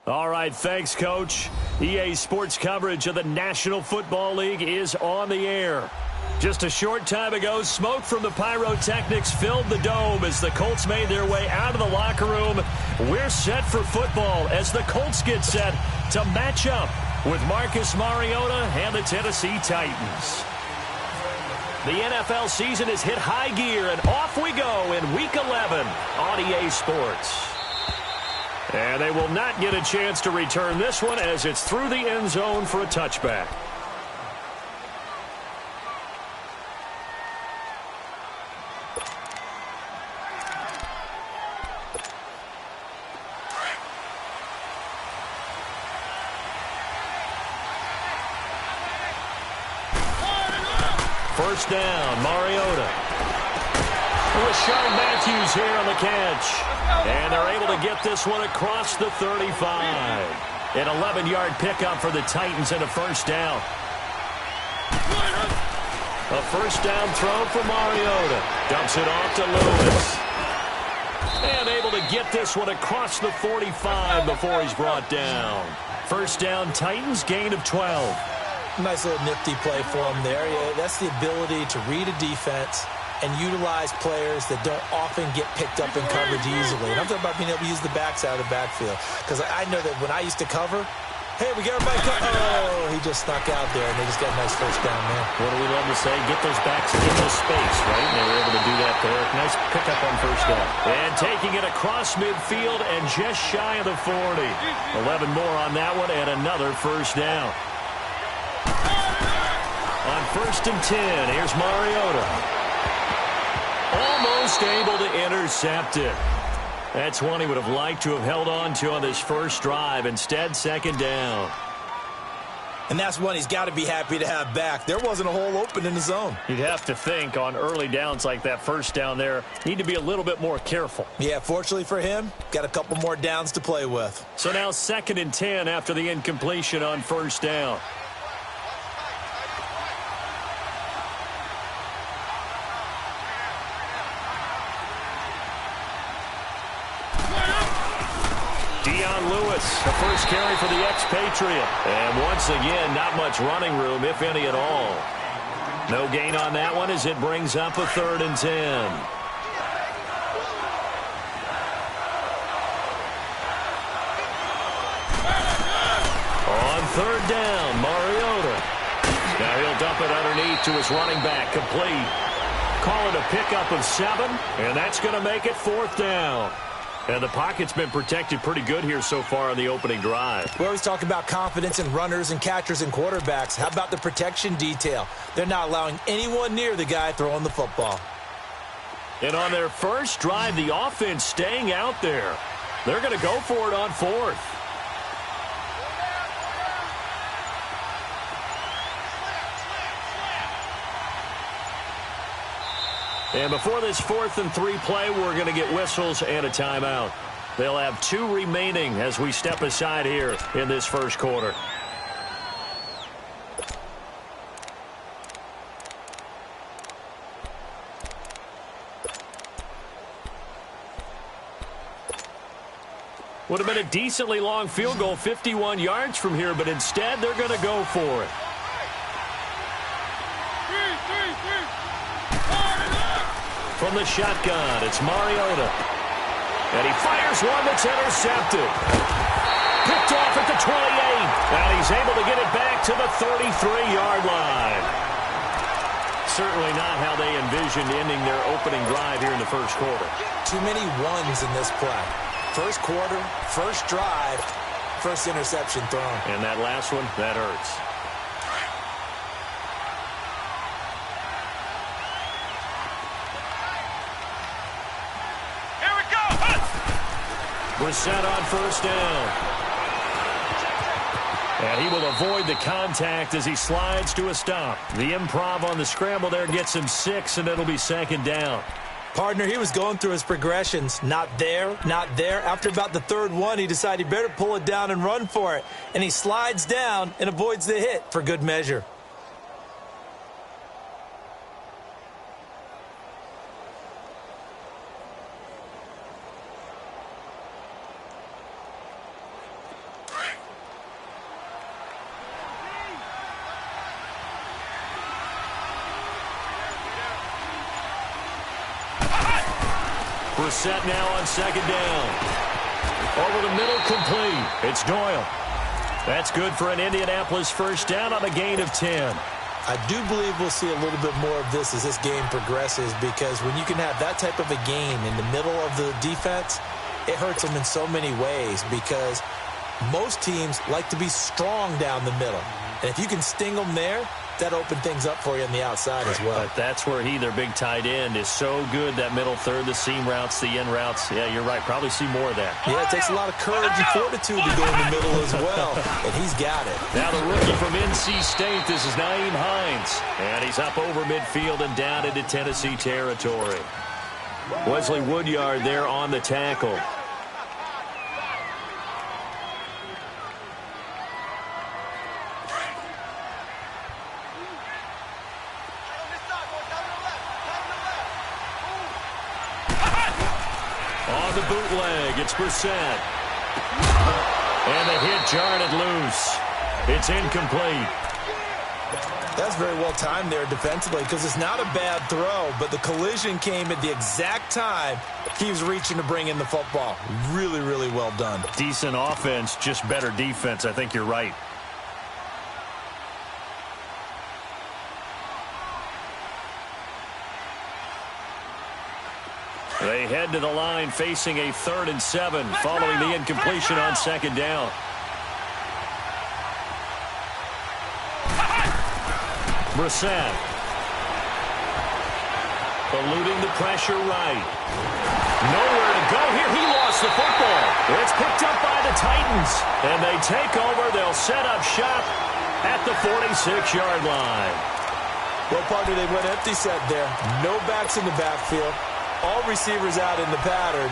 All right, thanks, Coach. EA Sports coverage of the National Football League is on the air. Just a short time ago, smoke from the pyrotechnics filled the dome as the Colts made their way out of the locker room. We're set for football as the Colts get set to match up with Marcus Mariota and the Tennessee Titans. The NFL season has hit high gear, and off we go in Week 11 on EA Sports. And they will not get a chance to return this one as it's through the end zone for a touchback. First down, Mariota. Rashard Matthews here on the catch. And they're able to get this one across the 35. An 11-yard pickup for the Titans and a first down. A first down throw for Mariota. Dumps it off to Lewis. And able to get this one across the 45 before he's brought down. First down, Titans, gain of 12. Nice little nifty play for him there. Yeah, that's the ability to read a defense and utilize players that don't often get picked up in coverage easily. And I'm talking about being able to use the backside of the backfield. Because I know that when I used to cover, hey, we got everybody oh, he just snuck out there, and they just got a nice first down there. What do we love to say? Get those backs into space, right? And they were able to do that there. Nice pickup on first down. And taking it across midfield and just shy of the 40. 11 more on that one and another first down. On 1st and 10, here's Mariota. Almost able to intercept it. That's one he would have liked to have held on to on this first drive. Instead, second down. And that's one he's got to be happy to have back. There wasn't a hole open in the zone. You'd have to think on early downs like that first down there, need to be a little bit more careful. Yeah, fortunately for him, got a couple more downs to play with. So now 2nd and 10 after the incompletion on first down. The first carry for the expatriate. And once again, not much running room, if any at all. No gain on that one as it brings up a 3rd and 10. On 3rd down, Mariota. Now he'll dump it underneath to his running back, complete. Call it a pickup of 7, and that's going to make it 4th down. And the pocket's been protected pretty good here so far on the opening drive. We always talk about confidence in runners and catchers and quarterbacks. How about the protection detail? They're not allowing anyone near the guy throwing the football. And on their first drive, the offense staying out there. They're going to go for it on 4th. And before this 4th and 3 play, we're going to get whistles and a timeout. They'll have 2 remaining as we step aside here in this first quarter. Would have been a decently long field goal, 51 yards from here, but instead they're going to go for it. From the shotgun, it's Mariota. And he fires one that's intercepted. Picked off at the 28. And he's able to get it back to the 33-yard line. Certainly not how they envisioned ending their opening drive here in the first quarter. Too many ones in this play. First quarter, first drive, first interception thrown. And that last one, that hurts. We're set on first down. And he will avoid the contact as he slides to a stop. The improv on the scramble there gets him 6, and it'll be 2nd down. Partner, he was going through his progressions. Not there, not there. After about the 3rd one, he decided he better pull it down and run for it. And he slides down and avoids the hit for good measure. Brissett now on second down. Over the middle, complete. It's Doyle. That's good for an Indianapolis first down on a gain of 10. I do believe we'll see a little bit more of this as this game progresses, because when you can have that type of a gain in the middle of the defense, it hurts them in so many ways, because most teams like to be strong down the middle. And if you can sting them there, that opened things up for you on the outside as well. But that's where their big tight end, is so good, that middle third, the seam routes, the in routes. Yeah, you're right. Probably see more of that. Yeah, it takes a lot of courage and fortitude to go in the middle as well, and he's got it. Now the rookie from NC State, this is Nyheim Hines. And he's up over midfield and down into Tennessee territory. Wesley Woodyard there on the tackle. The bootleg, it's Brissett. And the hit jarred it loose. It's incomplete. That's very well timed there defensively, because it's not a bad throw, but the collision came at the exact time he was reaching to bring in the football. Really, really well done. Decent offense, just better defense. I think you're right. They head to the line facing a 3rd and 7 following the incompletion on second down. Brissett. Eluding the pressure right. Nowhere to go here. He lost the football. It's picked up by the Titans. And they take over. They'll set up shop at the 46-yard line. Well, partner, they went empty set there. No backs in the backfield. All receivers out in the pattern.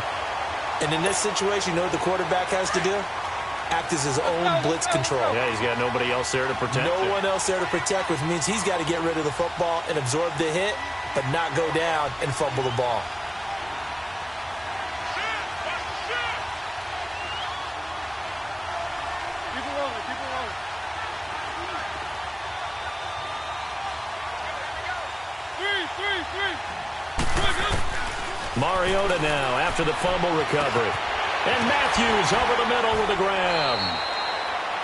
And in this situation, you know what the quarterback has to do? Act as his own blitz control. Yeah, he's got nobody else there to protect No one else there to protect, which means he's got to get rid of the football and absorb the hit, but not go down and fumble the ball. Mariota now after the fumble recovery. And Matthews over the middle with a grab.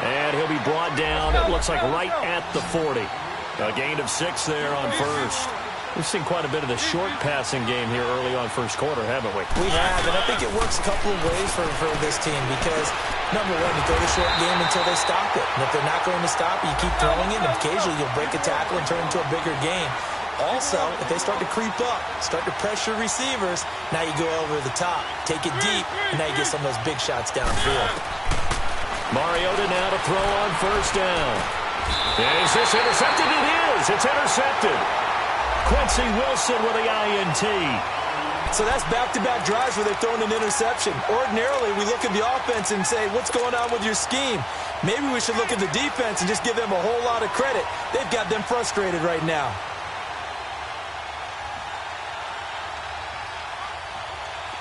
And he'll be brought down, it looks like right at the 40. A gain of 6 there on first. We've seen quite a bit of the short passing game here early on first quarter, haven't we? We have, and I think it works a couple of ways for this team, because, number one, you throw the short game until they stop it. And if they're not going to stop it, you keep throwing it, and occasionally you'll break a tackle and turn it into a bigger game. Also, if they start to creep up, start to pressure receivers, now you go over the top, take it deep, and now you get some of those big shots downfield. Mariota now to throw on first down. Is this intercepted? It is. It's intercepted. Quincy Wilson with the INT. So that's back-to-back drives where they've thrown an interception. Ordinarily, we look at the offense and say, what's going on with your scheme? Maybe we should look at the defense and just give them a whole lot of credit. They've got them frustrated right now.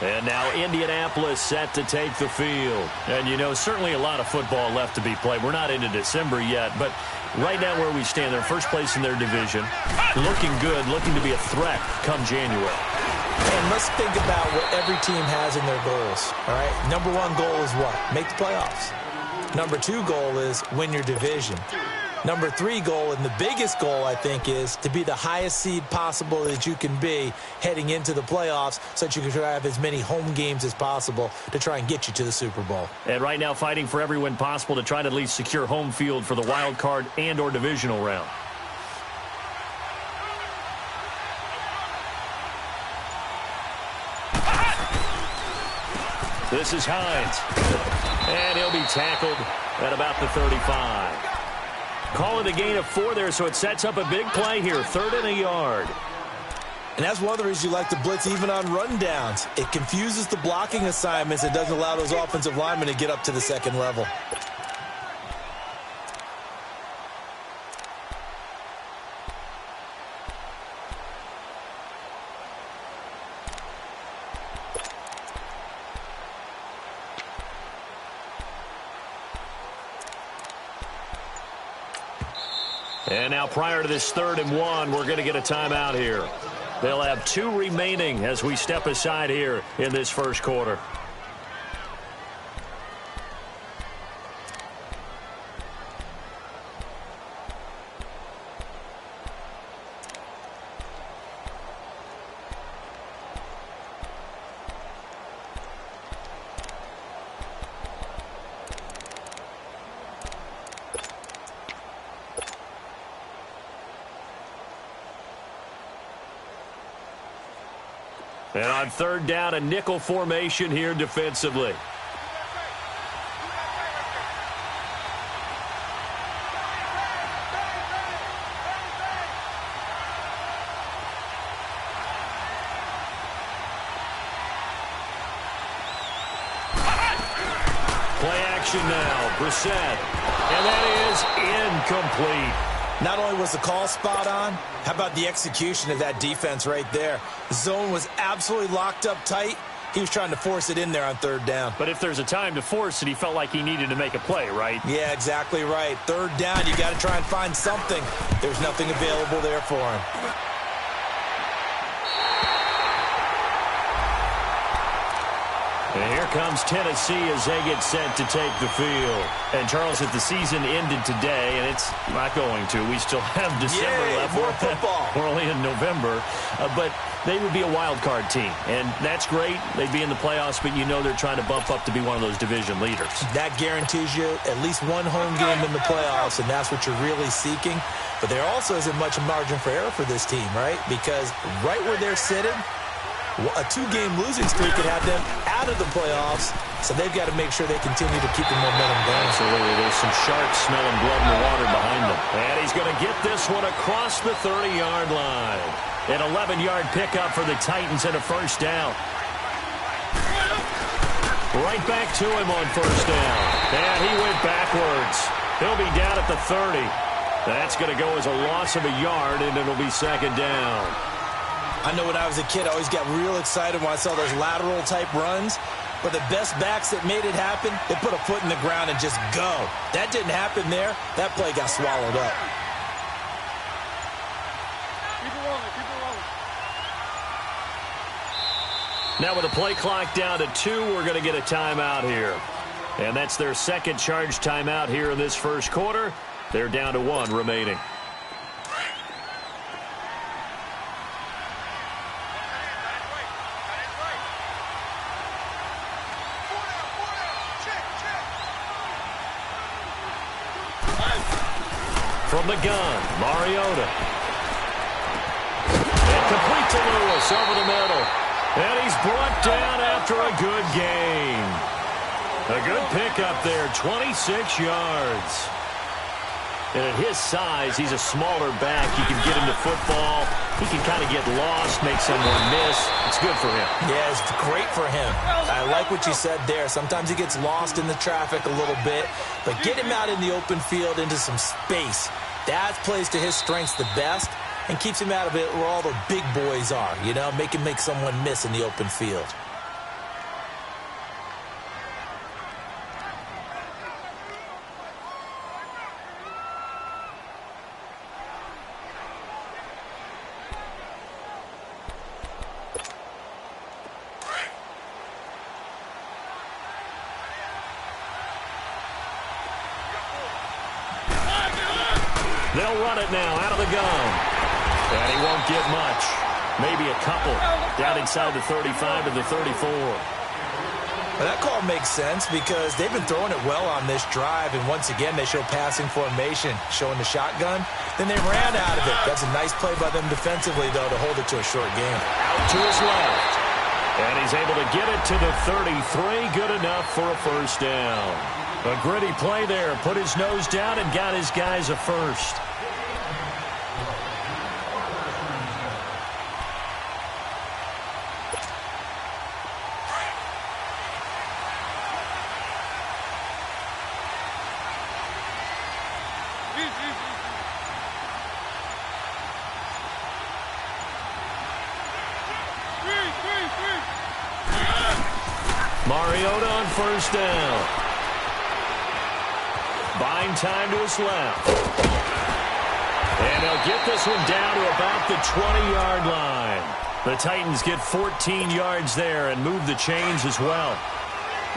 And now Indianapolis set to take the field. And, you know, certainly a lot of football left to be played. We're not into December yet, but right now where we stand, they're first place in their division. Looking good, looking to be a threat come January. And let's think about what every team has in their goals, all right? Number one goal is what? Make the playoffs. Number two goal is win your division. Number three goal, and the biggest goal, I think, is to be the highest seed possible that you can be heading into the playoffs, so that you can have as many home games as possible to try and get you to the Super Bowl. And right now fighting for every win possible to try to at least secure home field for the wild card and or divisional round. This is Hines. And he'll be tackled at about the 35. Calling a gain of 4 there, so it sets up a big play here. 3rd and a yard. And that's one of the reasons you like to blitz even on rundowns. It confuses the blocking assignments. It doesn't allow those offensive linemen to get up to the second level. And now prior to this 3rd and 1, we're going to get a timeout here. They'll have 2 remaining as we step aside here in this first quarter. And on third down, a nickel formation here defensively. Play action now, Brissett. And that is incomplete. Not only was the call spot on, how about the execution of that defense right there? The zone was absolutely locked up tight. He was trying to force it in there on third down. But if there's a time to force it, he felt like he needed to make a play, right? Yeah, exactly right. Third down, you got to try and find something. There's nothing available there for him. And here comes Tennessee as they get set to take the field. And, Charles, if the season ended today, and it's not going to, we still have December left. More football. We're only in November. But they would be a wild card team. And that's great. They'd be in the playoffs, but you know they're trying to bump up to be one of those division leaders. That guarantees you at least one home game in the playoffs, and that's what you're really seeking. But there also isn't much margin for error for this team, right? Because right where they're sitting, a 2-game losing streak could have them out of the playoffs, so they've got to make sure they continue to keep the momentum going. Absolutely. There's some sharks smelling blood in the water behind them. And he's going to get this one across the 30-yard line. An 11-yard pickup for the Titans and a first down. Right back to him on first down. And he went backwards. He'll be down at the 30. That's going to go as a loss of a yard, and it'll be second down. I know when I was a kid, I always got real excited when I saw those lateral-type runs. But the best backs that made it happen, they put a foot in the ground and just go. That didn't happen there. That play got swallowed up. Keep it rolling, keep it rolling. Now with the play clock down to 2, we're going to get a timeout here. And that's their second charge timeout here in this first quarter. They're down to 1 remaining. From the gun, Mariota. And complete to Lewis over the middle. And he's brought down after a good gain. A good pickup there, 26 yards. And at his size, he's a smaller back. You can get into football. He can kind of get lost, make someone miss. It's good for him. Yeah, it's great for him. I like what you said there. Sometimes he gets lost in the traffic a little bit. But get him out in the open field into some space. That plays to his strengths the best and keeps him out of it where all the big boys are, you know, make someone miss in the open field. They'll run it now out of the gun. And he won't get much. Maybe a couple. Down inside the 35 to the 34. Well, that call makes sense because they've been throwing it well on this drive, and once again they show passing formation, showing the shotgun. Then they ran out of it. That's a nice play by them defensively, though, to hold it to a short game. Out to his left. And he's able to get it to the 33. Good enough for a first down. A gritty play there. Put his nose down and got his guys a first. Mariota on first down. Buying time to his left. And they'll get this one down to about the 20-yard line. The Titans get 14 yards there and move the chains as well.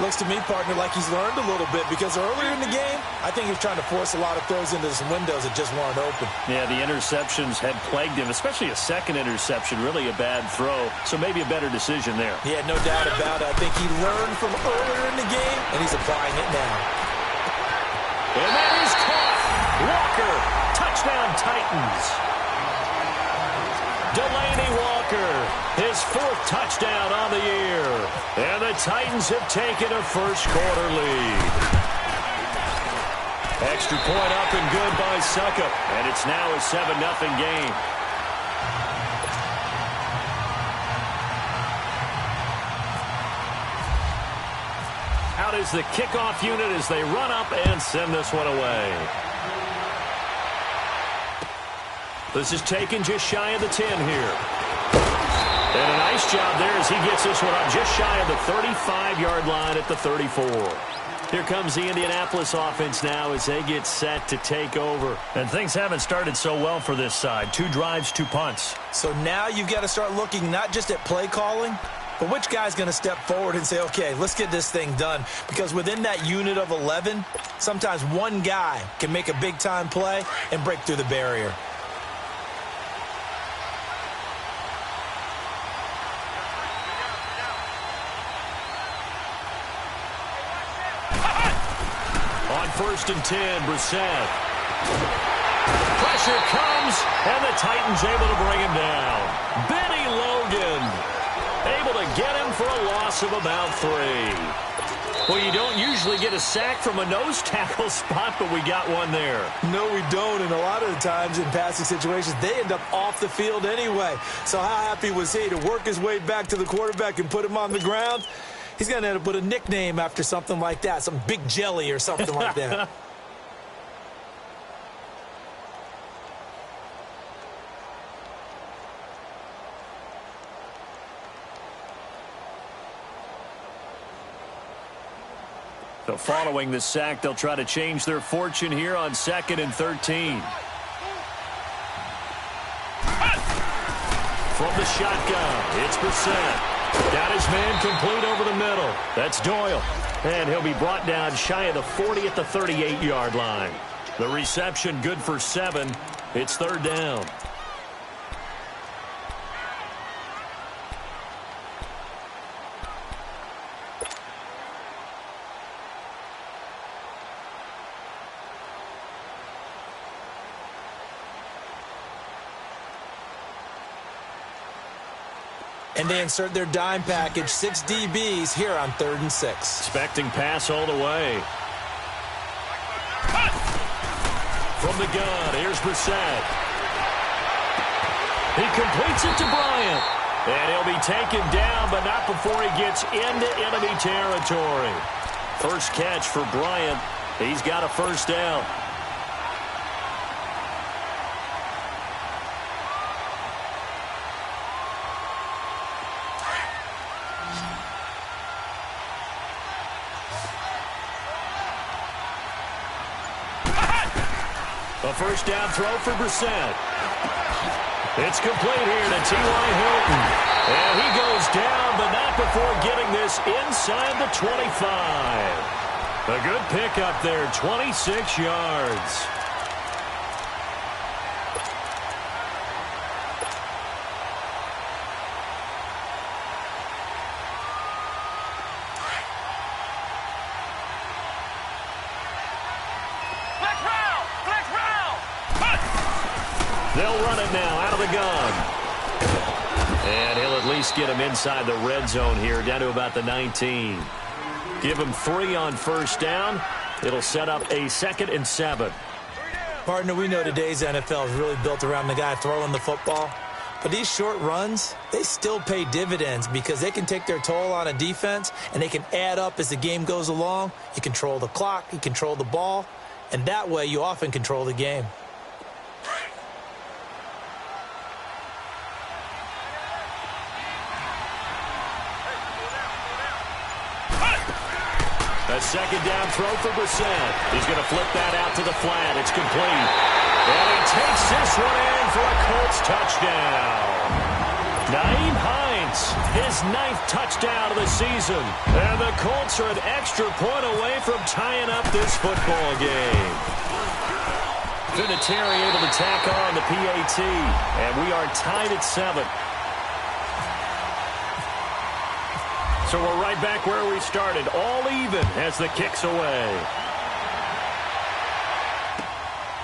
Looks to me, partner, like he's learned a little bit because earlier in the game, I think he was trying to force a lot of throws into some windows that just weren't open. Yeah, the interceptions had plagued him, especially a second interception, really a bad throw. So maybe a better decision there. Yeah, no doubt about it. I think he learned from earlier in the game, and he's applying it now. And that is caught. Walker, touchdown Titans. Delaney Walker, his 4th touchdown on the year. And the Titans have taken a first-quarter lead. Extra point up and good by Succop. And it's now a 7-0 game. Out is the kickoff unit as they run up and send this one away. This is taken just shy of the 10 here. And a nice job there as he gets this one up just shy of the 35-yard line at the 34. Here comes the Indianapolis offense now as they get set to take over. And things haven't started so well for this side. 2 drives, 2 punts. So now you've got to start looking not just at play calling, but which guy's going to step forward and say, okay, let's get this thing done. Because within that unit of 11, sometimes one guy can make a big-time play and break through the barrier. On 1st and 10, Brissett. Pressure comes, and the Titans able to bring him down. Benny Logan able to get him for a loss of about 3. Well, you don't usually get a sack from a nose tackle spot, but we got one there. No, we don't, and a lot of the times in passing situations, they end up off the field anyway. So how happy was he to work his way back to the quarterback and put him on the ground? He's going to end up with a nickname after something like that, some Big Jelly or something like that. So following the sack, they'll try to change their fortune here on 2nd and 13. From the shotgun, it's Brissett. Got his man complete over the middle. That's Doyle. And he'll be brought down shy of the 40 at the 38-yard line. The reception good for 7. It's 3rd down. And they insert their dime package, 6 DBs here on 3rd and 6. Expecting pass all the way. From the gun, here's Brissett. He completes it to Bryant. And he'll be taken down, but not before he gets into enemy territory. First catch for Bryant. He's got a 1st down. A 1st down throw for Brissett. It's complete here to T.Y. Hilton. And he goes down, but not before getting this inside the 25. A good pickup there, 26 yards. They'll run it now out of the gun. And he'll at least get him inside the red zone here, down to about the 19. Give him 3 on 1st down. It'll set up a 2nd and 7. Partner, we know today's NFL is really built around the guy throwing the football. But these short runs, they still pay dividends because they can take their toll on a defense, and they can add up as the game goes along. You control the clock, you control the ball, and that way you often control the game. A 2nd down throw for Brissett. He's going to flip that out to the flat. It's complete. And he takes it this one in for a Colts touchdown. Nyheim Hines, his 9th touchdown of the season. And the Colts are an extra point away from tying up this football game. Vinatieri able to tack on the PAT. And we are tied at 7. So we're right back where we started. All even as the kick's away.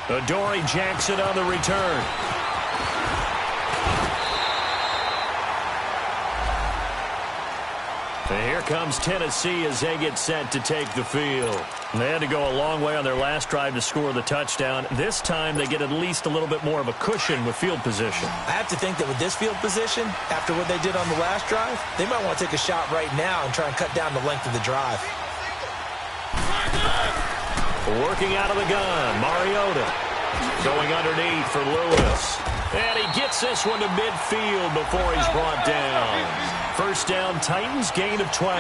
Adoree Jackson on the return. And here comes Tennessee as they get set to take the field. They had to go a long way on their last drive to score the touchdown. This time they get at least a little bit more of a cushion with field position. I have to think that with this field position, after what they did on the last drive, they might want to take a shot right now and try and cut down the length of the drive. Working out of the gun, Mariota. Going underneath for Lewis. And he gets this one to midfield before he's brought down. First down, Titans, gain of 12.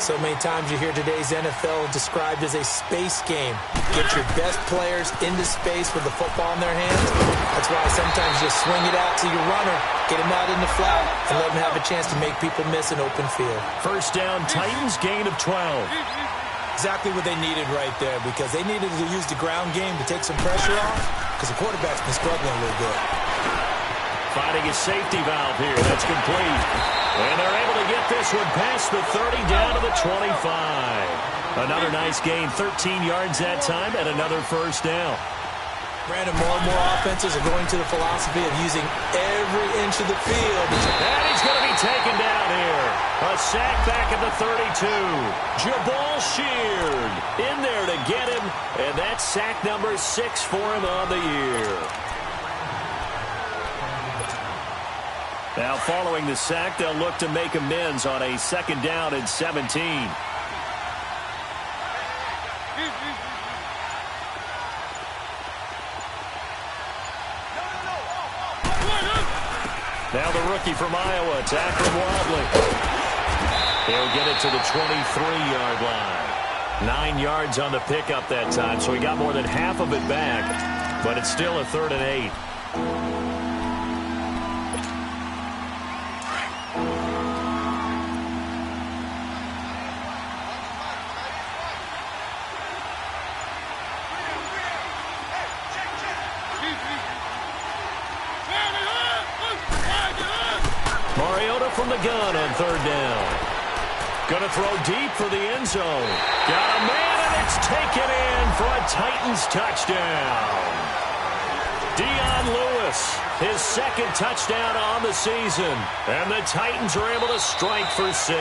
So many times you hear today's NFL described as a space game. Get your best players into space with the football in their hands. That's why sometimes you swing it out to your runner, get him out in the flat, and let him have a chance to make people miss an open field. First down, Titans, gain of 12. Exactly what they needed right there, because they needed to use the ground game to take some pressure off, because the quarterback's been struggling a little bit. Finding a safety valve here. That's complete. And they're able to get this one past the 30 down to the 25. Another nice gain, 13 yards that time, and another first down. Brandon, more and more offenses are going to the philosophy of using every inch of the field. And he's going to be taken down here. A sack back at the 32. Jabal Sheard in there to get him, and that's sack number 6 for him on the year. Now following the sack, they'll look to make amends on a second down and 17. Now the rookie from Iowa, tackling Wadley. He'll get it to the 23-yard line. 9 yards on the pickup that time, so he got more than half of it back, but it's still a 3rd and 8. Mariota from the gun on 3rd down. Going to throw deep for the end zone. Got a man, and it's taken in for a Titans touchdown. Dion Lewis, his 2nd touchdown on the season. And the Titans are able to strike for 6.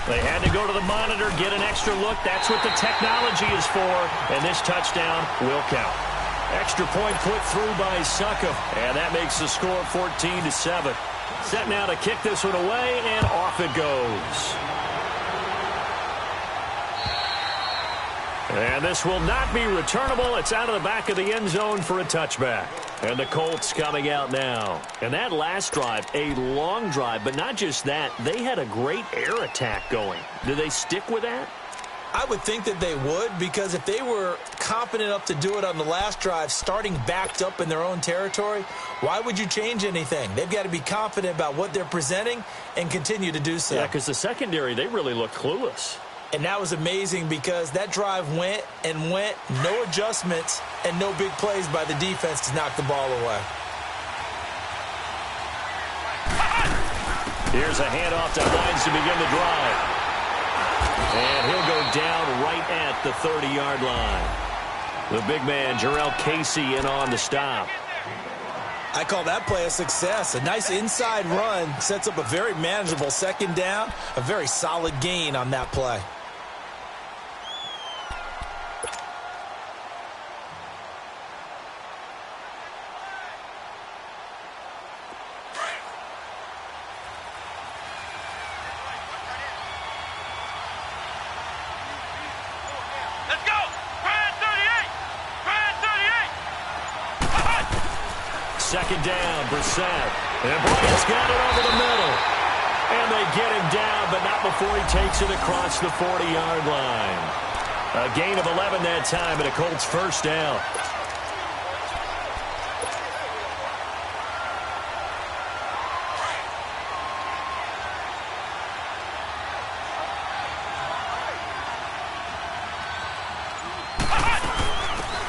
They had to go to the monitor, get an extra look. That's what the technology is for, and this touchdown will count. Extra point put through by Suckup, and that makes the score 14-7. Set now to kick this one away, and off it goes. And this will not be returnable. It's out of the back of the end zone for a touchback. And the Colts coming out now. And that last drive, a long drive, but not just that. They had a great air attack going. Do they stick with that? I would think that they would, because if they were confident enough to do it on the last drive, starting backed up in their own territory, why would you change anything? They've got to be confident about what they're presenting and continue to do so. Yeah, because the secondary, they really look clueless. And that was amazing because that drive went and went, no adjustments and no big plays by the defense to knock the ball away. Here's a handoff to Hines to begin the drive. And he'll go down right at the 30-yard line. The big man, Jarrell Casey, in on the stop. I call that play a success. A nice inside run sets up a very manageable second down, a very solid gain on that play. Second down, Brissett. And Bryant's got it over the middle. And they get him down but not before he takes it across the 40-yard line. A gain of 11 that time, and a Colts first down.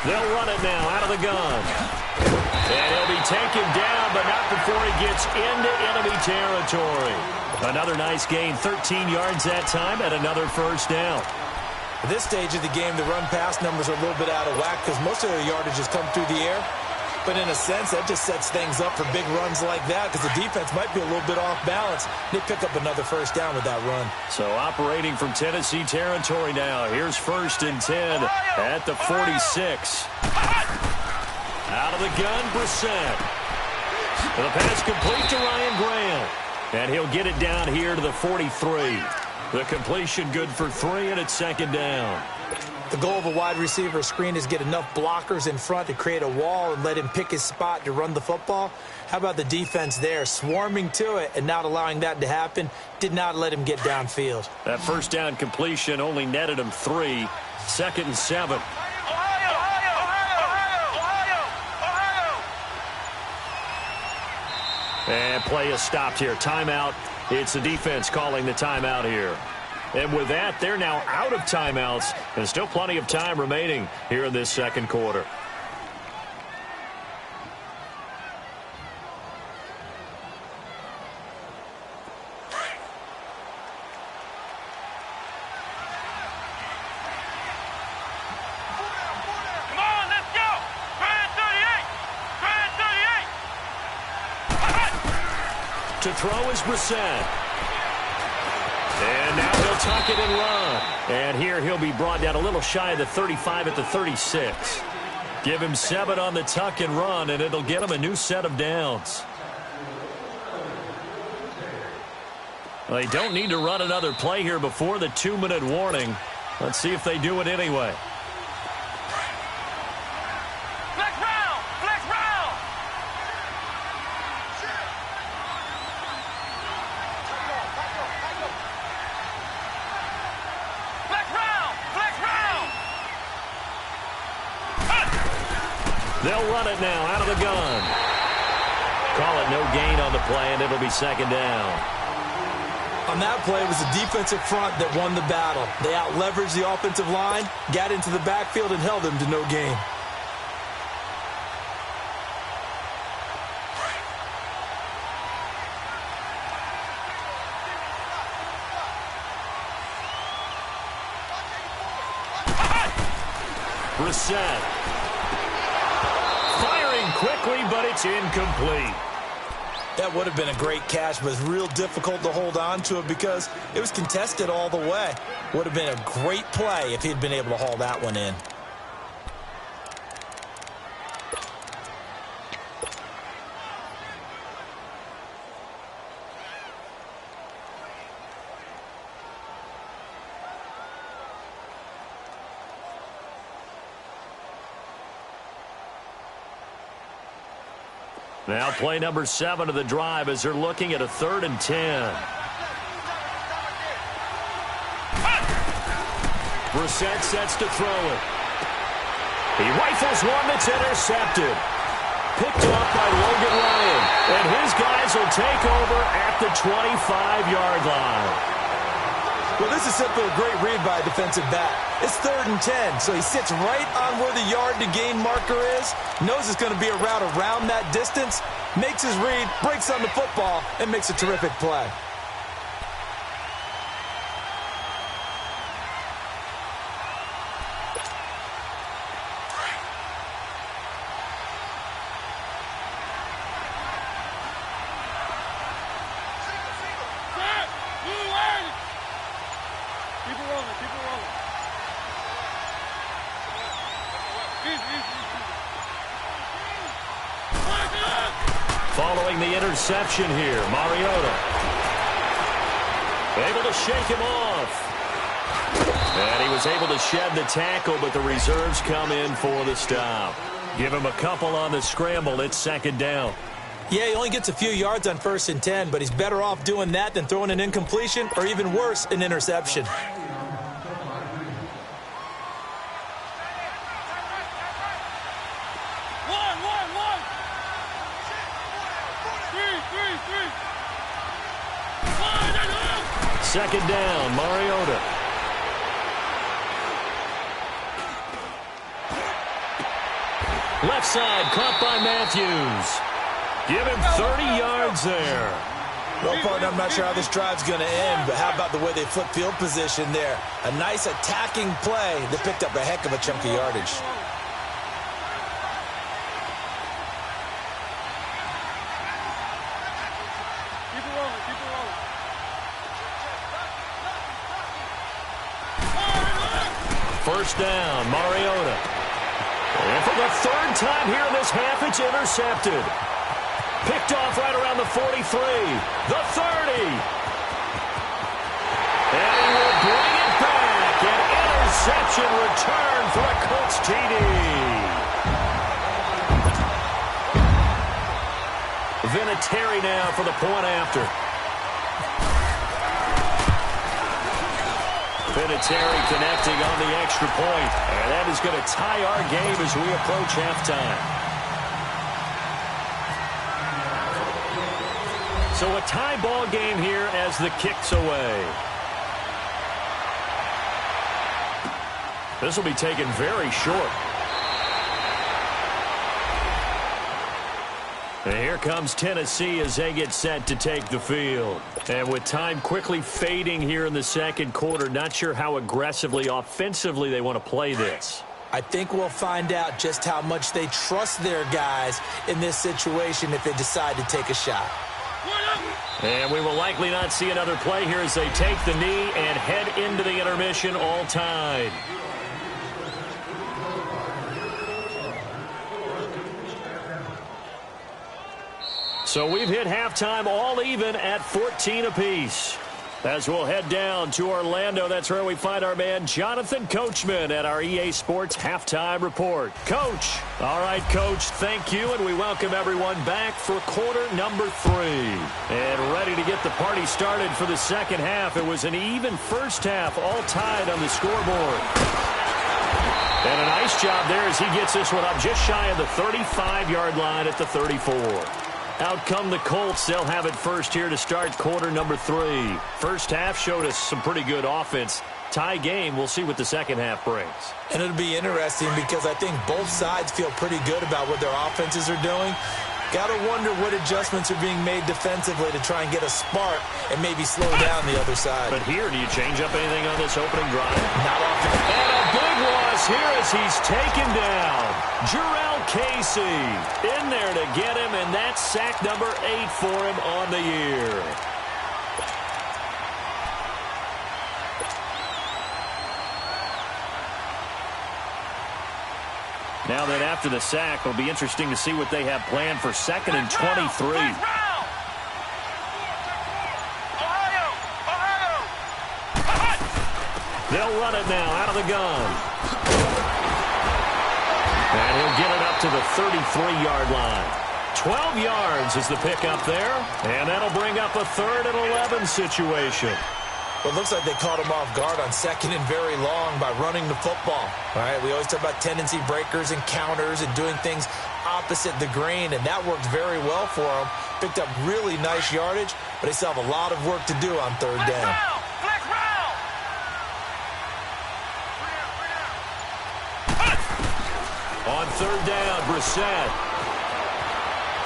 They'll run it now out of the gun. And he'll be taken down, but not before he gets into enemy territory. Another nice gain, 13 yards that time, and another first down. At this stage of the game, the run-pass numbers are a little bit out of whack because most of their yardage has come through the air. But in a sense, that just sets things up for big runs like that because the defense might be a little bit off balance. They pick up another first down with that run. So operating from Tennessee territory now. Here's 1st and 10 at the 46. Out of the gun, Brissett. The pass complete to Ryan Grant. And he'll get it down here to the 43. The completion good for 3, and it's 2nd down. The goal of a wide receiver screen is get enough blockers in front to create a wall and let him pick his spot to run the football. How about the defense there, swarming to it and not allowing that to happen? Did not let him get downfield. That first down completion only netted him 3. 2nd and 7. And play is stopped here. Timeout. It's the defense calling the timeout here. And with that, they're now out of timeouts. And still plenty of time remaining here in this second quarter. Come on, let's go! Grand 38! Grand 38! To throw is Brissett. And now he'll tuck it and run. And here he'll be brought down a little shy of the 35 at the 36. Give him 7 on the tuck and run, and it'll get him a new set of downs. Well, they don't need to run another play here before the 2-minute warning. Let's see if they do it anyway. Flex round! Flex round! Flex round! Flex round! They'll run it now out of the gun. Call it no gain on the play, and it'll be 2nd down. On that play, it was the defensive front that won the battle. They out-leveraged the offensive line, got into the backfield, and held them to no gain. Brissett. Firing quickly, but it's incomplete. That would have been a great catch, but it's real difficult to hold on to it because it was contested all the way. Would have been a great play if he'd been able to haul that one in. Now play number 7 of the drive as they're looking at a 3rd and 10. Brissett sets to throw it. He rifles one that's intercepted. Picked off by Logan Ryan. And his guys will take over at the 25-yard line. Well, this is simply a great read by a defensive back. It's 3rd and 10, so he sits right on where the yard-to-gain marker is, knows it's going to be a route around that distance, makes his read, breaks on the football, and makes a terrific play. Keep it rolling, keep it rolling. Following the interception here, Mariota. Able to shake him off. And he was able to shed the tackle, but the reserves come in for the stop. Give him a couple on the scramble. It's 2nd down. Yeah, he only gets a few yards on 1st and 10, but he's better off doing that than throwing an incompletion or even worse, an interception. Second down, Mariota. Left side, caught by Matthews. Give him 30 yards there. Well, partner, I'm not sure how this drive's going to end, but how about the way they flip field position there? A nice attacking play that picked up a heck of a chunk of yardage. Keep it rolling, keep it rolling. First down, Mariota. And for the third time here in this half, it's intercepted. Picked off right around the 43, the 30. And he will bring it back. An interception return for a Colts TD. Vinatieri now for the point after. Vinatieri connecting on the extra point. And that is going to tie our game as we approach halftime. So a tie ball game here as the kick's away. This will be taken very short. And here comes Tennessee as they get set to take the field. And with time quickly fading here in the second quarter, not sure how aggressively, offensively they want to play this. I think we'll find out just how much they trust their guys in this situation if they decide to take a shot. And we will likely not see another play here as they take the knee and head into the intermission all tied. So we've hit halftime all even at 14 apiece. As we'll head down to Orlando, that's where we find our man Jonathan Coachman at our EA Sports Halftime Report. Coach. All right, Coach, thank you, and we welcome everyone back for quarter number 3. And ready to get the party started for the second half. It was an even first half, all tied on the scoreboard. And a nice job there as he gets this one up just shy of the 35-yard line at the 34. Out come the Colts. They'll have it first here to start quarter number 3. First half showed us some pretty good offense. Tie game. We'll see what the second half brings. And it'll be interesting because I think both sides feel pretty good about what their offenses are doing. Got to wonder what adjustments are being made defensively to try and get a spark and maybe slow down the other side. But here, do you change up anything on this opening drive? Not often. And a big loss here as he's taken down. Jarrell Casey in there to get him, and that's sack number 8 for him on the year. Now that after the sack, it'll be interesting to see what they have planned for 2nd and 23. They'll run it now out of the gun. And he'll get it up to the 33-yard line. 12 yards is the pickup there. And that'll bring up a 3rd and 11 situation. Well, it looks like they caught him off guard on 2nd and very long by running the football. All right, we always talk about tendency breakers and counters and doing things opposite the grain, and that worked very well for him. Picked up really nice yardage, but they still have a lot of work to do on 3rd down. On 3rd down, Brissett.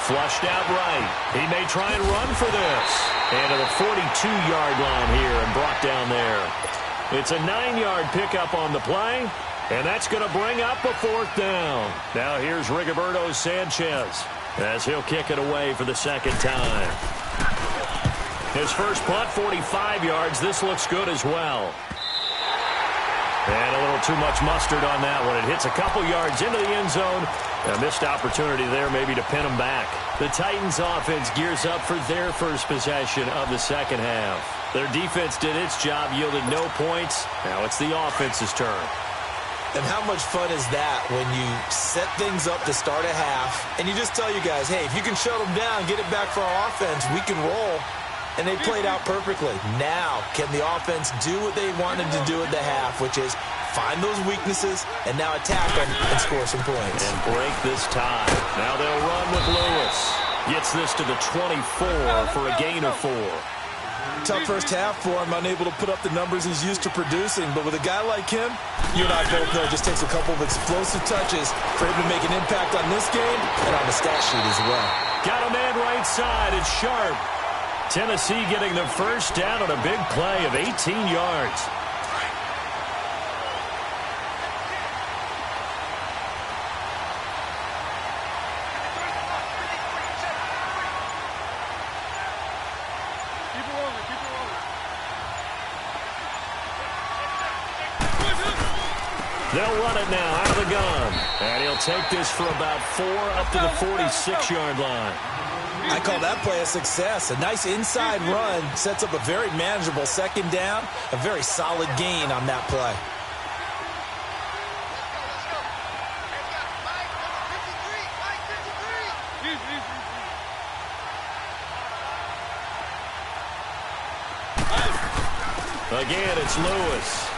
Flushed out right. He may try and run for this. And to the 42-yard line here and brought down there. It's a 9-yard pickup on the play. And that's going to bring up a 4th down. Now here's Rigoberto Sanchez as he'll kick it away for the 2nd time. His first punt, 45 yards. This looks good as well. And a little too much mustard on that one. It hits a couple yards into the end zone. A missed opportunity there maybe to pin them back. The Titans offense gears up for their first possession of the second half. Their defense did its job, yielded no points. Now it's the offense's turn. And how much fun is that when you set things up to start a half, and you just tell you guys, hey, if you can shut them down, get it back for our offense, we can roll. And they played out perfectly. Now, can the offense do what they wanted to do at the half, which is find those weaknesses and now attack them and score some points. And break this tie. Now they'll run with Lewis. Gets this to the 24 for a gain of 4. Tough first half for him, unable to put up the numbers he's used to producing. But with a guy like him, you and I both know it just takes a couple of explosive touches for him to make an impact on this game and on the stat sheet as well. Got a man right side. It's Sharp. Tennessee getting the first down on a big play of 18 yards. They'll run it now out of the gun. And he'll take this for about 4 up to the 46-yard line. I call that play a success. A nice inside run sets up a very manageable second down. A very solid gain on that play. Again, it's Lewis.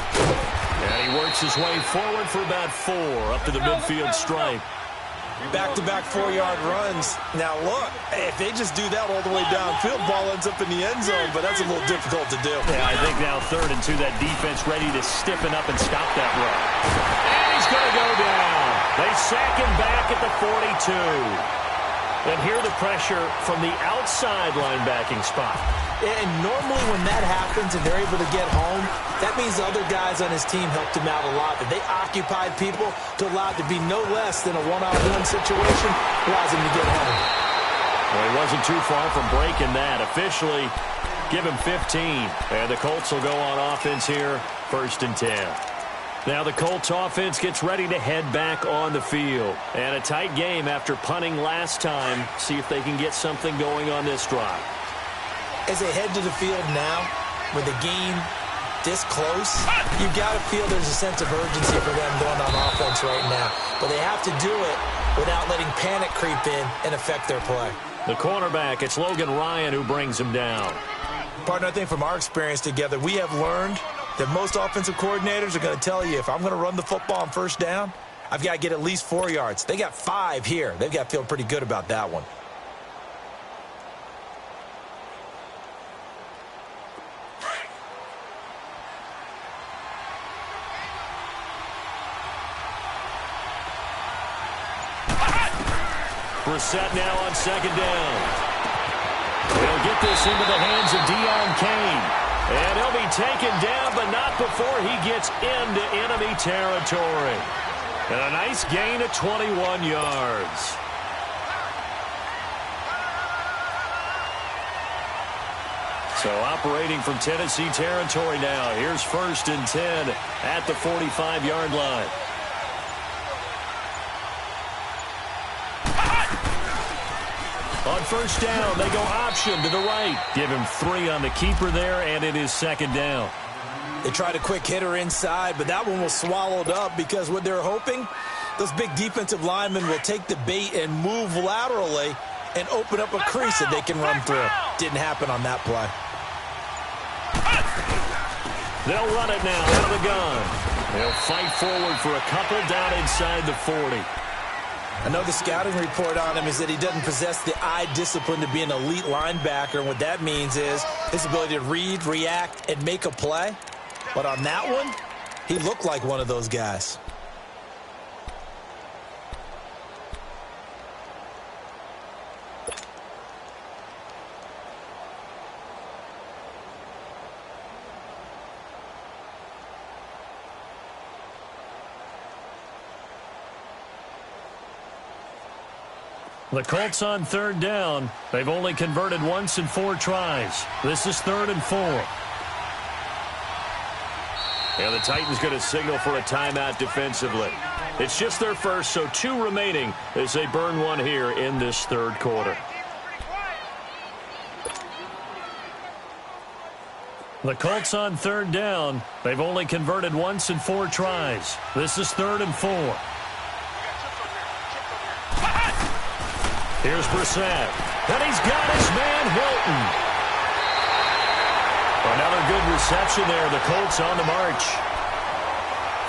And he works his way forward for about 4 up to the midfield stripe. Back-to-back 4-yard runs. Now, look, if they just do that all the way downfield, ball ends up in the end zone, but that's a little difficult to do. Yeah, I think now 3rd and 2, that defense ready to stiffen up and stop that run. And he's going to go down. They sack him back at the 42. And hear the pressure from the outside linebacking spot. And normally when that happens and they're able to get home, that means the other guys on his team helped him out a lot. That they occupied people to allow it to be no less than a one-on-one situation, allows him to get home. Well, he wasn't too far from breaking that. Officially, give him 15. And the Colts will go on offense here, 1st and 10. Now the Colts offense gets ready to head back on the field. And a tight game after punting last time. See if they can get something going on this drive. As they head to the field now, with the game this close, you've got to feel there's a sense of urgency for them going on offense right now. But they have to do it without letting panic creep in and affect their play. The cornerback, it's Logan Ryan who brings him down. Partner, I think from our experience together, we have learned that most offensive coordinators are going to tell you, if I'm going to run the football on 1st down, I've got to get at least 4 yards. They got 5 here. They've got to feel pretty good about that one. Brissett now on 2nd down. He'll get this into the hands of Deon Cain. And he'll be taken down, but not before he gets into enemy territory. And a nice gain of 21 yards. So operating from Tennessee territory now. Here's 1st and 10 at the 45-yard line. On 1st down, they go option to the right. Give him 3 on the keeper there, and it is 2nd down. They tried a quick hitter inside, but that one was swallowed up because what they're hoping, those big defensive linemen will take the bait and move laterally and open up a crease that they can run through. Didn't happen on that play. They'll run it now out of the gun. They'll fight forward for a couple down inside the 40. I know the scouting report on him is that he doesn't possess the eye discipline to be an elite linebacker. And what that means is his ability to read, react, and make a play. But on that one, he looked like one of those guys. The Colts on 3rd down. They've only converted once in 4 tries. This is 3rd and 4. And the Titans going to signal for a timeout defensively. It's just their first, so 2 remaining as they burn one here in this 3rd quarter. The Colts on third down. They've only converted once in 4 tries. This is 3rd and 4. Here's Brissett. And he's got his man Hilton. Another good reception there. The Colts on the march.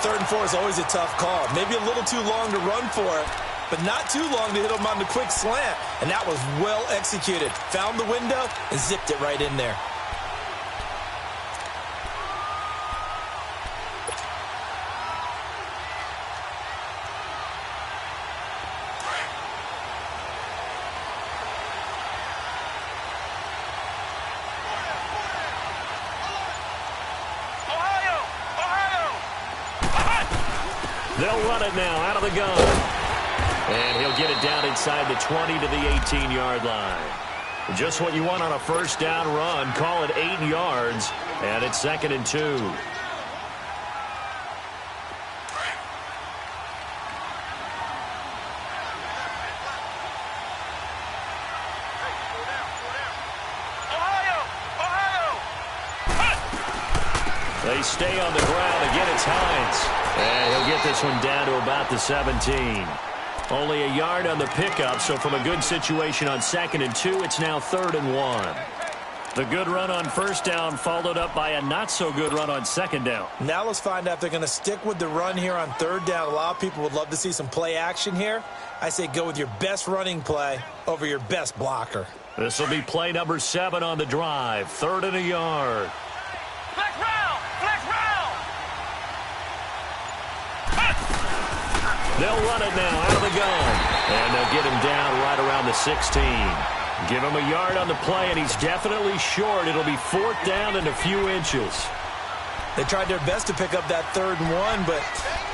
3rd and 4 is always a tough call. Maybe a little too long to run for it, but not too long to hit him on the quick slant. And that was well executed. Found the window and zipped it right in there. They'll run it now out of the gun. And he'll get it down inside the 20 to the 18-yard line. Just what you want on a first down run. Call it 8 yards, and it's 2nd and 2. They stay on the ground. Again, it's Hines. And he'll get this one down to about the 17. Only a yard on the pickup, so from a good situation on 2nd and 2, it's now 3rd and 1. The good run on first down followed up by a not-so-good run on 2nd down. Now let's find out if they're going to stick with the run here on 3rd down. A lot of people would love to see some play action here. I say go with your best running play over your best blocker. This will be play number 7 on the drive. 3rd and a yard. Flex round! Flex round! They'll run it now out of the gun. And they'll get him down right around the 16. Give him a yard on the play, and he's definitely short. It'll be 4th down and a few inches. They tried their best to pick up that 3rd and 1, but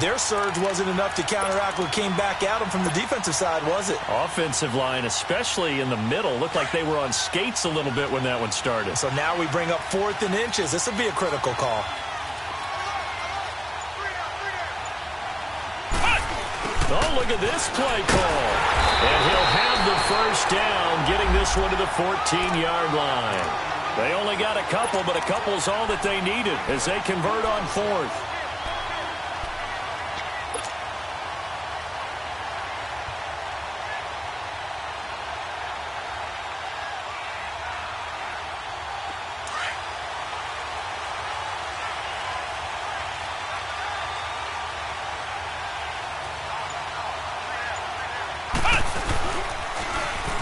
their surge wasn't enough to counteract what came back at them from the defensive side, was it? Offensive line, especially in the middle, looked like they were on skates a little bit when that one started. So now we bring up 4th and inches. This will be a critical call. Oh, look at this play call. And he'll have the first down, getting this one to the 14-yard line. They only got a couple, but a couple's all that they needed as they convert on 4th.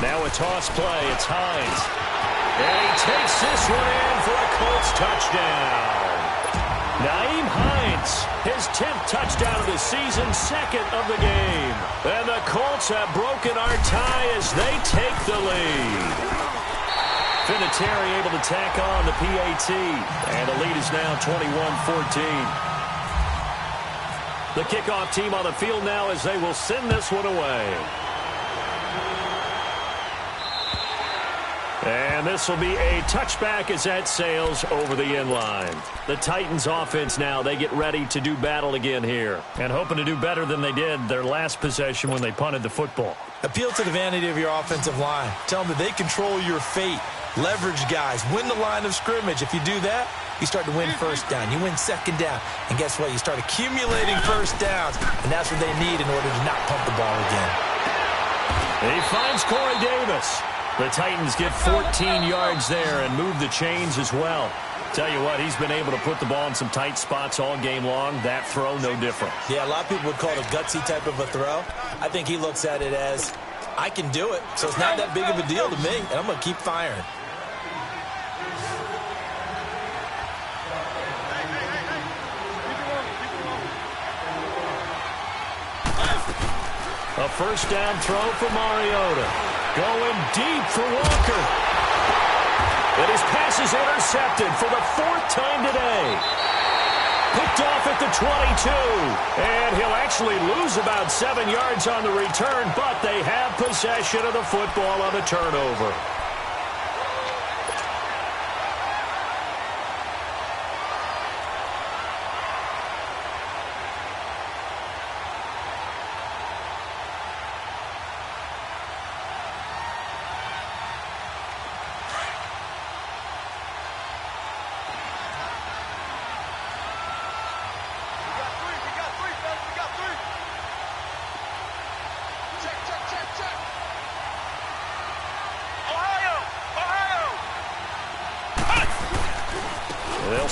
Now a toss play. It's Hines. And he takes this one in for a Colts touchdown. Nyheim Hines, his 10th touchdown of the season, 2nd of the game. And the Colts have broken our tie as they take the lead. Vinatieri able to tack on the PAT. And the lead is now 21-14. The kickoff team on the field now as they will send this one away. And this will be a touchback as that sails over the end line. The Titans offense now, they get ready to do battle again here. And hoping to do better than they did their last possession when they punted the football. Appeal to the vanity of your offensive line. Tell them that they control your fate. Leverage guys. Win the line of scrimmage. If you do that, you start to win first down. You win 2nd down. And guess what? You start accumulating first downs. And that's what they need in order to not pump the ball again. He finds Corey Davis. The Titans get 14 yards there and move the chains as well. Tell you what, he's been able to put the ball in some tight spots all game long. That throw, no different. Yeah, a lot of people would call it a gutsy type of a throw. I think he looks at it as, I can do it, so it's not that big of a deal to me, and I'm going to keep firing. A first down throw for Mariota. Going deep for Walker. And his pass is intercepted for the 4th time today. Picked off at the 22. And he'll actually lose about 7 yards on the return, but they have possession of the football on the turnover.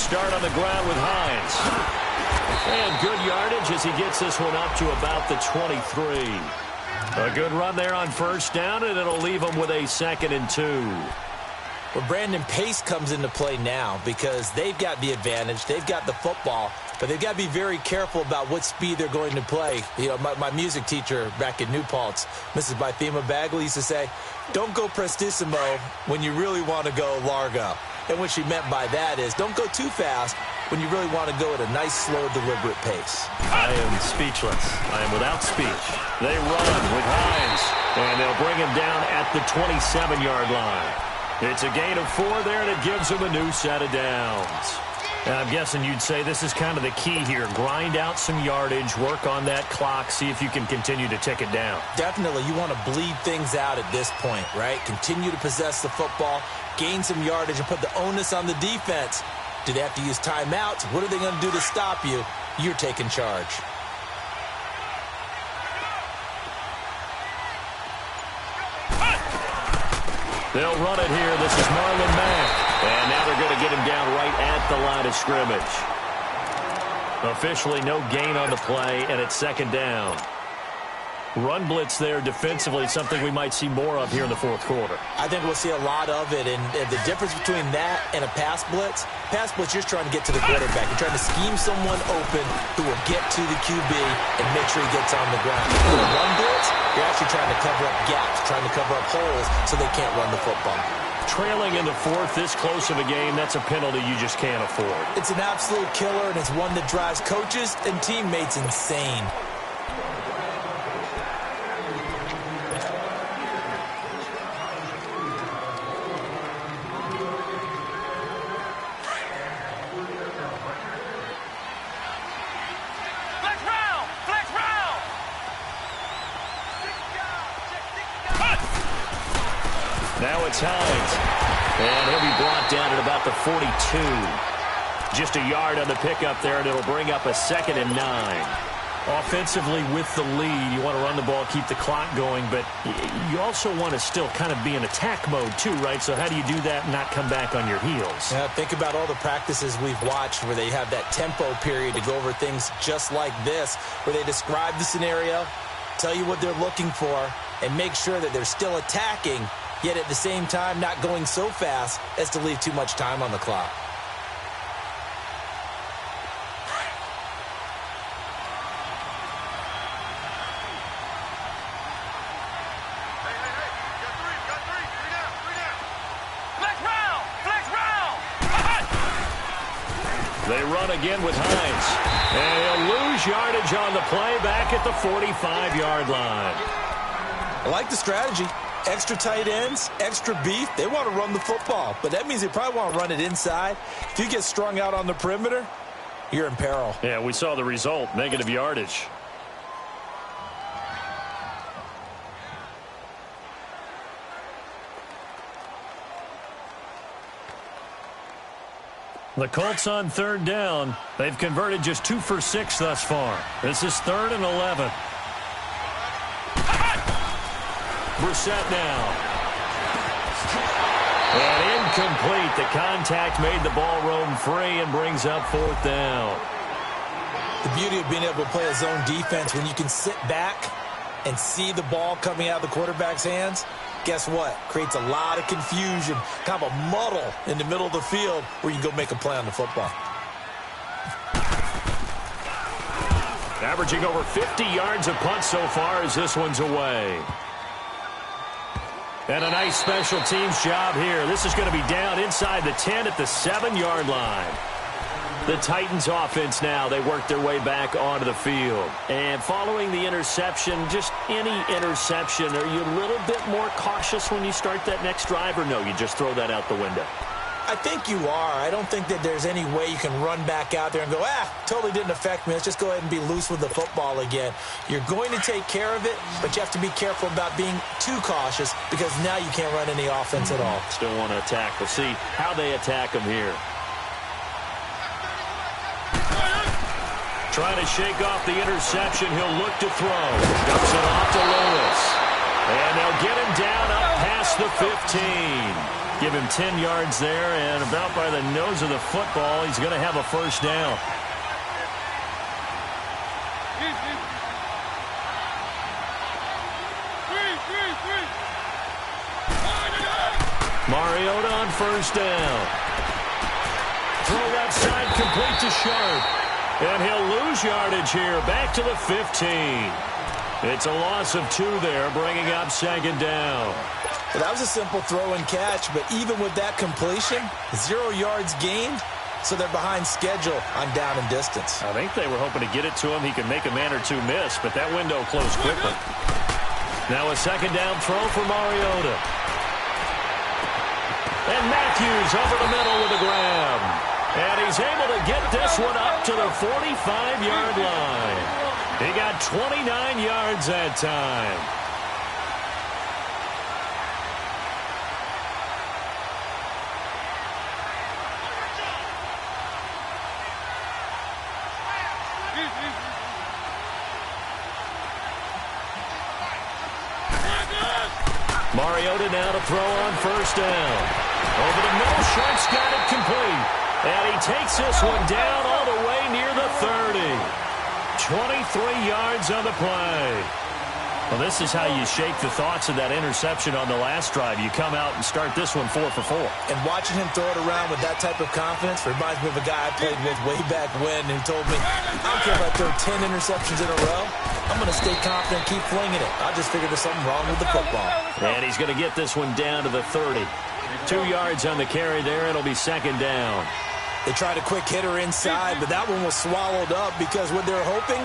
start on the ground with Hines. And good yardage as he gets this one up to about the 23. A good run there on first down, and it'll leave him with a 2nd and 2. Well, Brandon, pace comes into play now because they've got the advantage. They've got the football, but they've got to be very careful about what speed they're going to play. You know, my music teacher back in New Paltz, Mrs. Bythema Bagley, used to say, don't go prestissimo when you really want to go largo. And what she meant by that is don't go too fast when you really want to go at a nice, slow, deliberate pace. I am speechless. I am without speech. They run with Hines, and they'll bring him down at the 27-yard line. It's a gain of 4 there, and it gives him a new set of downs. And I'm guessing you'd say this is kind of the key here. Grind out some yardage, work on that clock, see if you can continue to tick it down. Definitely. You want to bleed things out at this point, right? Continue to possess the football, gain some yardage, and put the onus on the defense. Do they have to use timeouts? What are they going to do to stop you? You're taking charge. They'll run it here. This is Marlon Mack. And now they're going to get him down right at the line of scrimmage. Officially no gain on the play, and it's 2nd down. Run blitz there defensively, something we might see more of here in the 4th quarter. I think we'll see a lot of it, and the difference between that and a pass blitz, you're just trying to get to the quarterback. You're trying to scheme someone open who will get to the QB and make sure he gets on the ground. With a run blitz, you're actually trying to cover up gaps, trying to cover up holes so they can't run the football. Trailing in the 4th, this close of a game, that's a penalty you just can't afford. It's an absolute killer, and it's one that drives coaches and teammates insane. Now it's Hines. And he'll be brought down at about the 42. Just a yard on the pickup there, and it'll bring up a 2nd and 9. Offensively with the lead, you want to run the ball, keep the clock going, but you also want to still kind of be in attack mode too, right? So how do you do that and not come back on your heels? Yeah, think about all the practices we've watched where they have that tempo period to go over things just like this, where they describe the scenario, tell you what they're looking for, and make sure that they're still attacking, yet at the same time not going so fast as to leave too much time on the clock. They run again with Hines. And he'll lose yardage on the play back at the 45-yard line. I like the strategy. Extra tight ends, extra beef. They want to run the football, but that means they probably want to run it inside. If you get strung out on the perimeter, you're in peril. Yeah, we saw the result, negative yardage. The Colts on 3rd down. They've converted just 2 for 6 thus far. This is 3rd and 11. Brissett now. And incomplete. The contact made the ball roam free and brings up 4th down. The beauty of being able to play a zone defense when you can sit back and see the ball coming out of the quarterback's hands, guess what? Creates a lot of confusion, kind of a muddle in the middle of the field where you can go make a play on the football. Averaging over 50 yards a punt so far as this one's away. And a nice special teams job here. This is going to be down inside the 10 at the 7-yard line. The Titans offense now, they work their way back onto the field. And following the interception, just any interception, are you a little bit more cautious when you start that next drive, or no, you just throw that out the window? I think you are. I don't think that there's any way you can run back out there and go, totally didn't affect me. Let's just go ahead and be loose with the football again. You're going to take care of it, but you have to be careful about being too cautious because now you can't run any offense at all. Still want to attack. We'll see how they attack them here. Trying to shake off the interception. He'll look to throw. Dumps it off to Lewis. And they'll get him down up past the 15. Give him 10 yards there, and about by the nose of the football, he's going to have a first down. Mariota on first down. Throw left side, complete to Sharp. And he'll lose yardage here, back to the 15. It's a loss of 2 there, bringing up second down. Well, that was a simple throw and catch, but even with that completion, 0 yards gained, so they're behind schedule on down and distance. I think they were hoping to get it to him. He could make a man or two miss, but that window closed quickly. Now a second down throw for Mariota. And Matthews over the middle with a grab. And he's able to get this one up to the 45-yard line. He got 29 yards that time. Mariota now to throw on first down. Over the middle, Sharp's got it complete. And he takes this one down all the way near the 30. 23 yards on the play. Well, this is how you shake the thoughts of that interception on the last drive. You come out and start this one 4 for 4. And watching him throw it around with that type of confidence reminds me of a guy I played with way back when who told me, I don't care if I throw 10 interceptions in a row. I'm going to stay confident, keep flinging it. I just figured there's something wrong with the football. And he's going to get this one down to the 30. 2 yards on the carry there. It'll be second down. They tried a quick hitter inside, but that one was swallowed up because what they're hoping,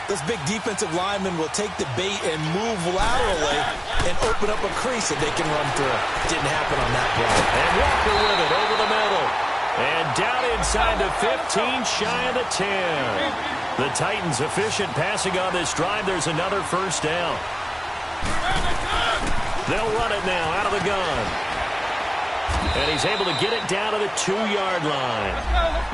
those big defensive linemen will take the bait and move laterally and open up a crease that they can run through. Didn't happen on that play. And Walker with it over the middle. And down inside the 15, shy of the 10. The Titans efficient passing on this drive. There's another first down. They'll run it now out of the gun. And he's able to get it down to the 2-yard line.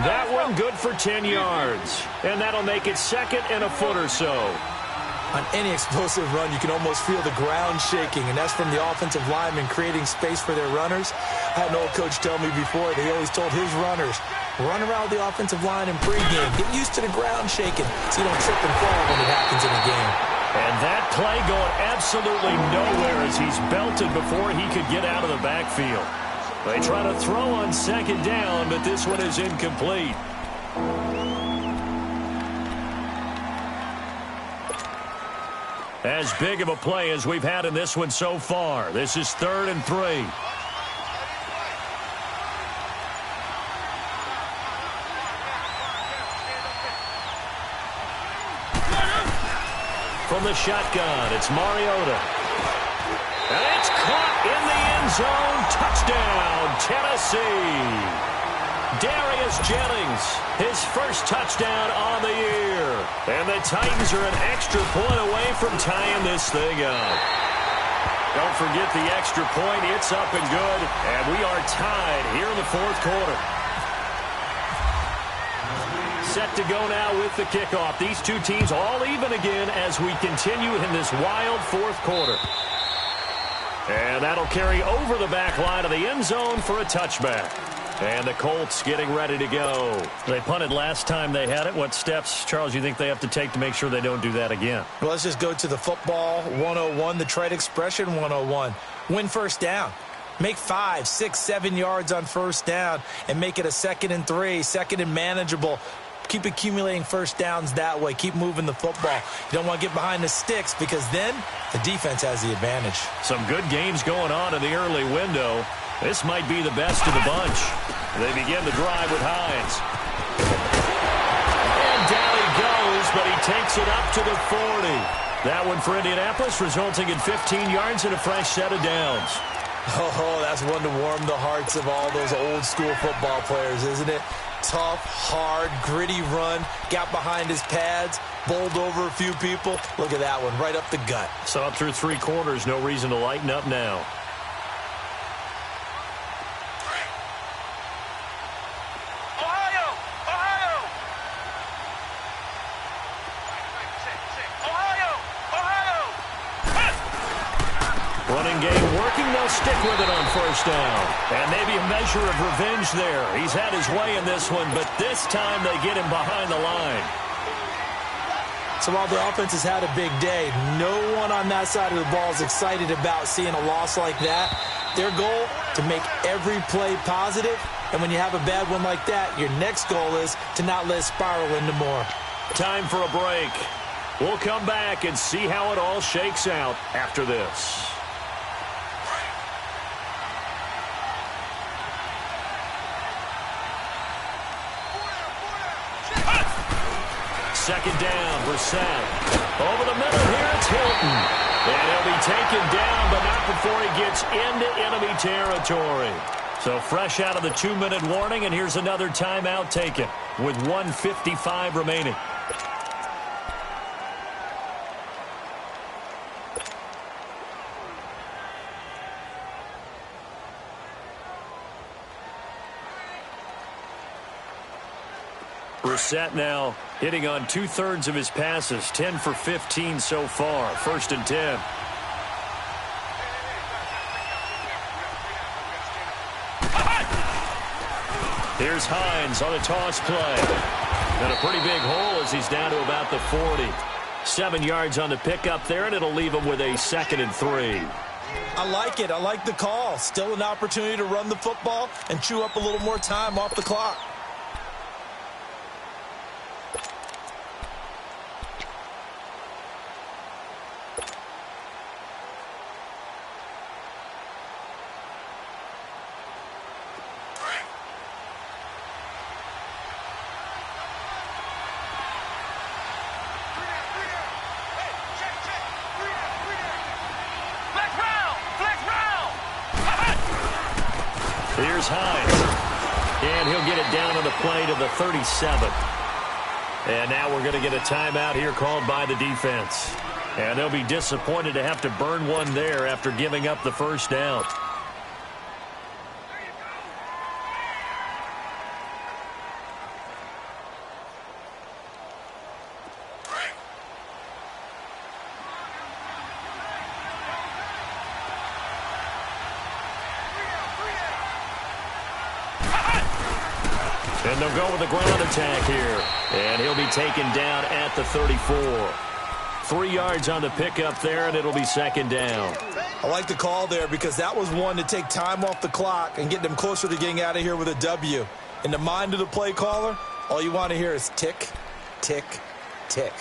That one good for 10 yards. And that'll make it second and a foot or so. On any explosive run, you can almost feel the ground shaking, and that's from the offensive linemen creating space for their runners. I had an old coach tell me before, they always told his runners, run around the offensive line in pregame. Get used to the ground shaking so you don't trip and fall when it happens in a game. And that play going absolutely nowhere as he's belted before he could get out of the backfield. They try to throw on second down, but this one is incomplete. As big of a play as we've had in this one so far. This is 3rd and 3. From the shotgun, it's Mariota. And it's caught in the end zone. Touchdown, Tennessee. Darius Jennings, his first touchdown on the year. And the Titans are an extra point away from tying this thing up. Don't forget the extra point. It's up and good. And we are tied here in the 4th quarter. Set to go now with the kickoff. These two teams all even again as we continue in this wild 4th quarter. And that'll carry over the back line of the end zone for a touchback. And the Colts getting ready to go. They punted last time they had it. What steps, Charles, you think they have to take to make sure they don't do that again? Well, let's just go to the football 101, the trade expression 101. Win first down. Make 5, 6, 7 yards on first down and make it a 2nd and 3, 2nd and manageable. Keep accumulating first downs that way. Keep moving the football. You don't want to get behind the sticks because then the defense has the advantage. Some good games going on in the early window. This might be the best of the bunch. They begin the drive with Hines. And down he goes, but he takes it up to the 40. That one for Indianapolis, resulting in 15 yards and a fresh set of downs. Oh, that's one to warm the hearts of all those old school football players, isn't it? Tough, hard, gritty run, got behind his pads, bowled over a few people. Look at that one, right up the gut. Saw it through 3 quarters, no reason to lighten up now. Running game working. They'll stick with it on first down. And maybe a measure of revenge there. He's had his way in this one, but this time they get him behind the line. So while the offense has had a big day, no one on that side of the ball is excited about seeing a loss like that. Their goal, to make every play positive. And when you have a bad one like that, your next goal is to not let it spiral into more. Time for a break. We'll come back and see how it all shakes out after this. Second down, Brissett. Over the middle here, it's Hilton. And he'll be taken down, but not before he gets into enemy territory. So fresh out of the 2-minute warning, and here's another timeout taken with 1:55 remaining. Brissett now hitting on 2/3 of his passes, 10 for 15 so far. 1st and 10. Here's Hines on a toss play. And a pretty big hole as he's down to about the 40. 7 yards on the pickup there, and it'll leave him with a 2nd and 3. I like it. I like the call. Still an opportunity to run the football and chew up a little more time off the clock. Here's Hines. And he'll get it down on the play to the 37. And now we're going to get a timeout here called by the defense. And they'll be disappointed to have to burn one there after giving up the first down. And they'll go with the ground attack here. And he'll be taken down at the 34. 3 yards on the pickup there, and it'll be 2nd down. I like the call there because that was one to take time off the clock and get them closer to getting out of here with a W. In the mind of the play caller, all you want to hear is tick, tick, tick.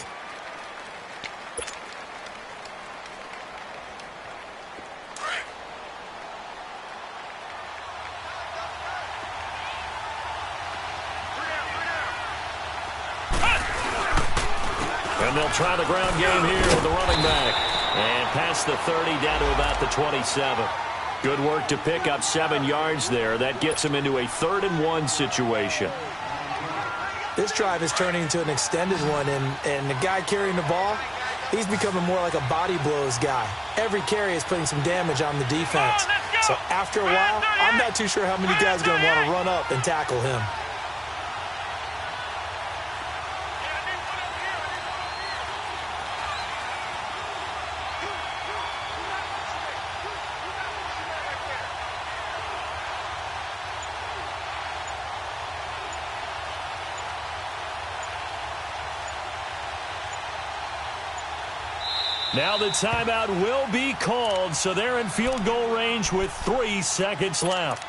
And they'll try the ground game here with the running back. And past the 30 down to about the 27. Good work to pick up 7 yards there. That gets him into a 3rd and 1 situation. This drive is turning into an extended one, and the guy carrying the ball, he's becoming more like a body blows guy. Every carry is putting some damage on the defense. So after a while, I'm not too sure how many guys are going to want to run up and tackle him. Now the timeout will be called, so they're in field goal range with 3 seconds left.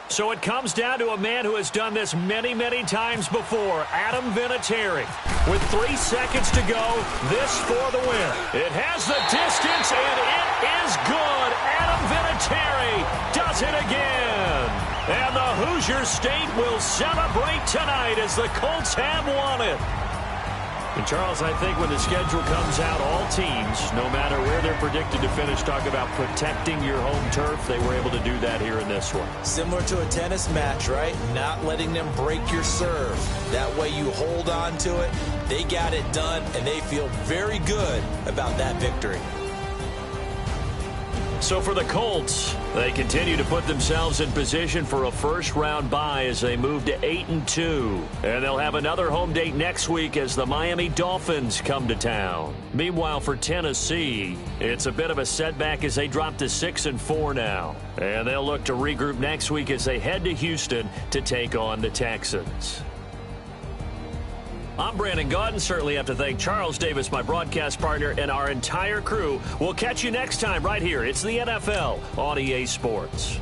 So it comes down to a man who has done this many, many times before, Adam Vinatieri. With 3 seconds to go, this for the win. It has the distance, and it is good. Adam Vinatieri does it again. And the Hoosier State will celebrate tonight as the Colts have won it. And, Charles, I think when the schedule comes out, all teams, no matter where they're predicted to finish, talk about protecting your home turf. They were able to do that here in this one. Similar to a tennis match, right? Not letting them break your serve. That way you hold on to it. They got it done, and they feel very good about that victory. So for the Colts, they continue to put themselves in position for a first-round bye as they move to 8-2. And they'll have another home date next week as the Miami Dolphins come to town. Meanwhile, for Tennessee, it's a bit of a setback as they drop to 6-4 now. And they'll look to regroup next week as they head to Houston to take on the Texans. I'm Brandon Gaudin. Certainly have to thank Charles Davis, my broadcast partner, and our entire crew. We'll catch you next time right here. It's the NFL on EA Sports.